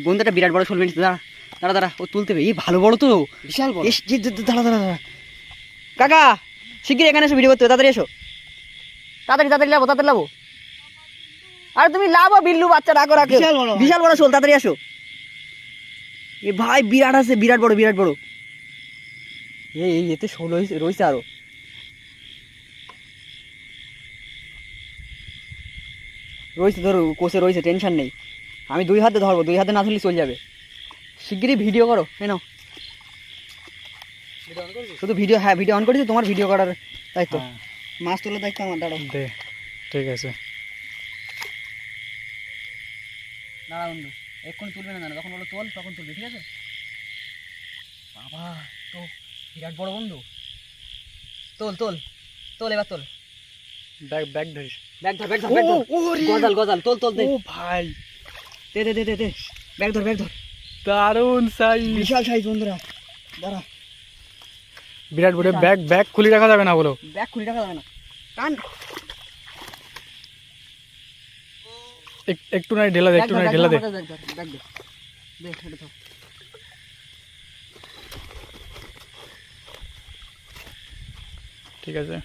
বন্ধুটা বিরাট বড় শোল মেরেছে। দাঁড়া দাঁড়া দাঁড়া, ও তুলতে হবে। এই ভালো বড় তো, বিশাল বড়। দাঁড়া দাঁড়া দাঁড়া, কাকা শিগগির এখানে এসো, ভিডিও করতে হবে, তাড়াতাড়ি এসো, তাড়াতাড়ি তাড়াতাড়ি লাবো, তাড়াতাড়ি লাবো। আরে তুমি লাবো বিল্লু, বাচ্চা রাখো রাখো, বিশাল বড়, বিশাল বড় শোল, তাড়াতাড়ি আসো। এ ভাই বিরাট আছে, বিরাট বড় বিরাট বড়। এই এতে শোল রয়েছে আরো। রয়েছে, ধরো কোষে রয়েছে, টেনশন নেই। আমি 2 হাতে ধরবো, 2 হাতে না ধরলে চলে যাবে। শিগগিরই ভিডিও করো, নাও শুধু ভিডিও। হ্যাঁ ভিডিও অন করেছি, তোমার ভিডিও করার দায়িত্ব, মাছ তোলার দায়িত্ব আমার। দাঁড়াও দে, ঠিক আছে। দাঁড়া বন্ধু, এক্ষুনি তুলবে না, যখন বলো তোল তখন তুলবে, ঠিক আছে? বাবা তো বিরাট বড় বন্ধু, তোল তোল তোল, এবার তোল। ব্যাগ ধরিস। ব্যাগ ধর, ব্যাগ ধর, ব্যাগ ধর, গজাল গজাল, তোল তোল দে। ও ভাই, দে দে দে দে দে, ব্যাগ ধর, ব্যাগ ধর। দারুণ সাইজ, বিশাল সাইজ বন্ধুরা। দাঁড়া, বিরাট বড়। ব্যাগ খুলে রাখা যাবে না বলো? ব্যাগ খুলে রাখা যাবে না, টান। একটু নাই ঢেলা দে, একটু নাই ঢেলা দে। ব্যাগ ধর, ব্যাগ দে, দে এটা ধর। ঠিক আছে।